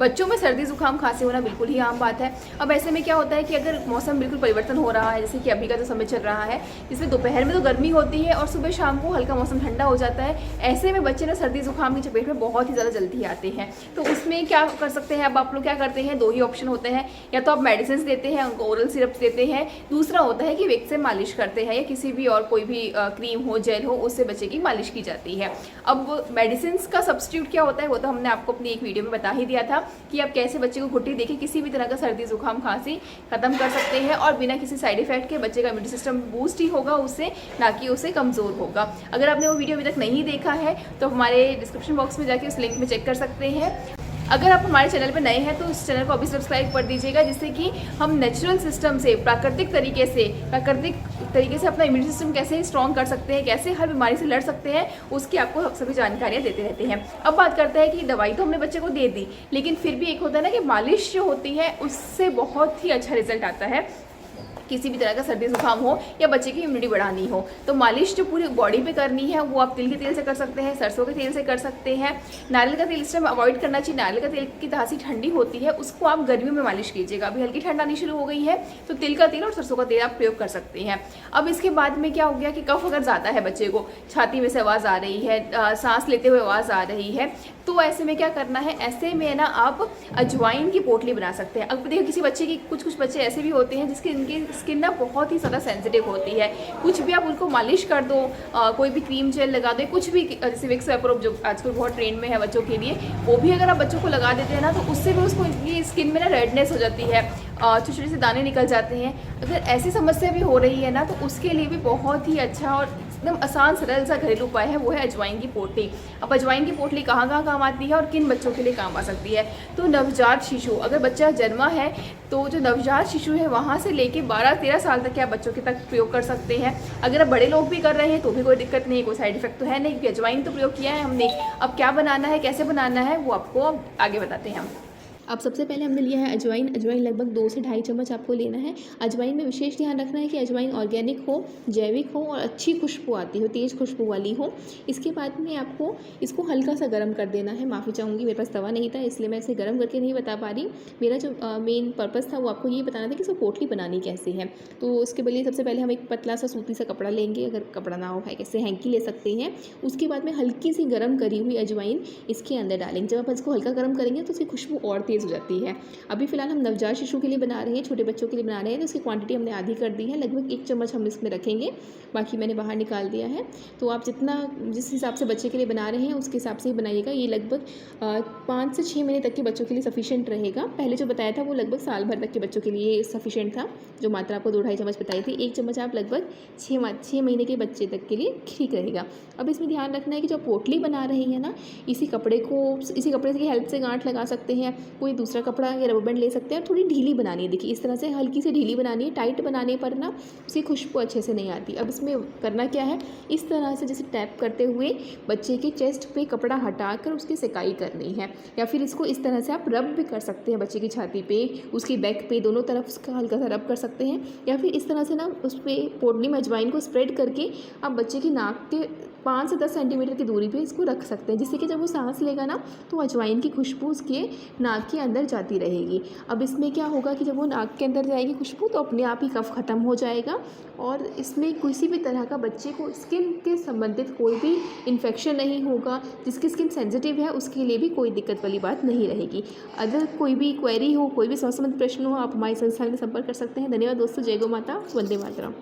बच्चों में सर्दी जुकाम खांसी होना बिल्कुल ही आम बात है। अब ऐसे में क्या होता है कि अगर मौसम बिल्कुल परिवर्तन हो रहा है, जैसे कि अभी का जो समय चल रहा है, जिसमें दोपहर में तो गर्मी होती है और सुबह शाम को हल्का मौसम ठंडा हो जाता है, ऐसे में बच्चे ना सर्दी जुकाम की चपेट में बहुत ही ज़्यादा जल्दी आते हैं। तो उसमें क्या कर सकते हैं, अब आप लोग क्या करते हैं, दो ही ऑप्शन होते हैं, या तो आप मेडिसिन देते हैं, उनको ओरल सिरप देते हैं, दूसरा होता है कि विक्स से मालिश करते हैं, या किसी भी और कोई भी क्रीम हो, जेल हो, उससे बच्चे की मालिश की जाती है। अब मेडिसिन का सब्स्टिट्यूट क्या होता है वो तो हमने आपको अपनी एक वीडियो में बता ही दिया था कि आप कैसे बच्चे को घुट्टी देके किसी भी तरह का सर्दी जुकाम खांसी खत्म कर सकते हैं, और बिना किसी साइड इफेक्ट के बच्चे का इम्यूनिटी सिस्टम बूस्ट ही होगा उससे, ना कि उसे कमज़ोर होगा। अगर आपने वो वीडियो अभी तक नहीं देखा है तो हमारे डिस्क्रिप्शन बॉक्स में जाके उस लिंक में चेक कर सकते हैं। अगर आप हमारे चैनल पर नए हैं तो इस चैनल को अभी सब्सक्राइब कर दीजिएगा, जिससे कि हम नेचुरल सिस्टम से, प्राकृतिक तरीके से अपना इम्यूनिटी सिस्टम कैसे स्ट्रॉन्ग कर सकते हैं, कैसे हर बीमारी से लड़ सकते हैं, उसकी आपको सभी जानकारियाँ देते रहते हैं। अब बात करते हैं कि दवाई तो हमने बच्चे को दे दी, लेकिन फिर भी एक होता है ना कि मालिश जो होती है उससे बहुत ही अच्छा रिजल्ट आता है। किसी भी तरह का सर्दी जुकाम हो या बच्चे की इम्यूनिटी बढ़ानी हो, तो मालिश जो पूरी बॉडी पे करनी है वो आप तिल के तेल से कर सकते हैं, सरसों के तेल से कर सकते हैं। नारियल का तेल इस टाइम अवॉइड करना चाहिए, नारियल का तेल की तासी ठंडी होती है, उसको आप गर्मियों में मालिश कीजिएगा। अभी हल्की ठंड आनी शुरू हो गई है तो तिल का तेल और सरसों का तेल आप प्रयोग कर सकते हैं। अब इसके बाद में क्या हो गया कि कफ अगर ज़्यादा है, बच्चे को छाती में से आवाज़ आ रही है, सांस लेते हुए आवाज़ आ रही है, तो ऐसे में क्या करना है, ऐसे में ना आप अजवाइन की पोटली बना सकते हैं। अब देखिए किसी बच्चे की, कुछ बच्चे ऐसे भी होते हैं जिसकी इनकी स्किन ना बहुत ही ज़्यादा सेंसिटिव होती है, कुछ भी आप उनको मालिश कर दो, कोई भी क्रीम जेल लगा दो, कुछ भी, जैसे विक्स वेपोरोब जो आजकल बहुत ट्रेंड में है बच्चों के लिए, वो भी अगर आप बच्चों को लगा देते हैं ना तो उससे भी उसको ये स्किन में ना रेडनेस हो जाती है, छोटे छोटे से दाने निकल जाते हैं। अगर ऐसी समस्या भी हो रही है ना तो उसके लिए भी बहुत ही अच्छा और एकदम आसान सरल सा घरेलू उपाय है, वो है अजवाइन की पोटली। अब अजवाइन की पोटली कहाँ कहाँ काम आती है और किन बच्चों के लिए काम आ सकती है, तो नवजात शिशु, अगर बच्चा जन्मा है तो जो नवजात शिशु है वहाँ से लेके 12-13 साल तक के आप बच्चों के तक प्रयोग कर सकते हैं। अगर आप बड़े लोग भी कर रहे हैं तो भी कोई दिक्कत नहीं, कोई साइड इफेक्ट तो है नहीं, क्योंकि अजवाइन तो प्रयोग किया है हमने। अब क्या बनाना है, कैसे बनाना है, वो आपको आगे बताते हैं हम। अब सबसे पहले हमने लिया है अजवाइन। अजवाइन लगभग 2 से ढाई चम्मच आपको लेना है। अजवाइन में विशेष ध्यान रखना है कि अजवाइन ऑर्गेनिक हो, जैविक हो और अच्छी खुशबू आती हो, तेज़ खुशबू वाली हो। इसके बाद में आपको इसको हल्का सा गर्म कर देना है। माफ़ी चाहूँगी, मेरे पास तवा नहीं था इसलिए मैं इसे गर्म करके नहीं बता पा रही। मेरा जो मेन पर्पज़ था वो आपको ये बताना था कि इसको पोटली बनानी कैसे है। तो उसके लिए सबसे पहले हम एक पतला सा सूती सा कपड़ा लेंगे, अगर कपड़ा ना हो भाई कैसे हैंकी ले सकते हैं। उसके बाद में हल्की सी गर्म करी हुई अजवाइन इसके अंदर डालेंगे। जब आप इसको हल्का गर्म करेंगे तो उसकी खुशबू और तेज़ हो जाती है। अभी फ़िलहाल हम नवजात शिशु के लिए बना रहे हैं, छोटे बच्चों के लिए बना रहे हैं, तो उसकी क्वांटिटी हमने आधी कर दी है। लगभग 1 चम्मच हम इसमें रखेंगे, बाकी मैंने बाहर निकाल दिया है। तो आप जिस हिसाब से बच्चे के लिए बना रहे हैं उसके हिसाब से ही बनाइएगा। ये लगभग 5 से 6 महीने तक के बच्चों के लिए सफिशिएंट रहेगा। पहले जो बताया था वो लगभग साल भर तक के बच्चों के लिए सफिशिएंट था, जो मात्रा आपको 2-2.5 चम्मच बताई थी। 1 चम्मच आप लगभग 6 महीने के बच्चे तक के लिए ठीक रहेगा। अब इसमें ध्यान रखना है कि जो पोटली बना रहे हैं ना, इसी कपड़े की हेल्प से गांठ लगा सकते हैं, कोई दूसरा कपड़ा या रबर बैंड ले सकते हैं, और थोड़ी ढीली बनानी है। देखिए इस तरह से हल्की सी ढीली बनानी है, टाइट बनाने पर ना उसकी खुशबू अच्छे से नहीं आती। अब इसमें करना क्या है, इस तरह से जैसे टैप करते हुए बच्चे के चेस्ट पे कपड़ा हटाकर उसकी सिकाई करनी है, या फिर इसको इस तरह से आप रब भी कर सकते हैं बच्चे की छाती पे, उसकी बैक पे, दोनों तरफ उसका हल्का सा रब कर सकते हैं। या फिर इस तरह से ना उस पर पोटली में अजवाइन को स्प्रेड करके आप बच्चे की नाक के 5 से 10 सेंटीमीटर की दूरी पे इसको रख सकते हैं, जिससे कि जब वो सांस लेगा ना तो अजवाइन की खुशबू उसके नाक के अंदर जाती रहेगी। अब इसमें क्या होगा कि जब वो नाक के अंदर जाएगी खुशबू तो अपने आप ही कफ खत्म हो जाएगा, और इसमें किसी भी तरह का बच्चे को स्किन के संबंधित कोई भी इन्फेक्शन नहीं होगा। जिसकी स्किन सेंसिटिव है उसके लिए भी कोई दिक्कत वाली बात नहीं रहेगी। अगर कोई भी क्वेरी हो, कोई भी स्वास्थ्य संबंधित प्रश्न हो, आप हमारे संस्थान में संपर्क कर सकते हैं। धन्यवाद दोस्तों। जय गौ माता, वंदे मातरम।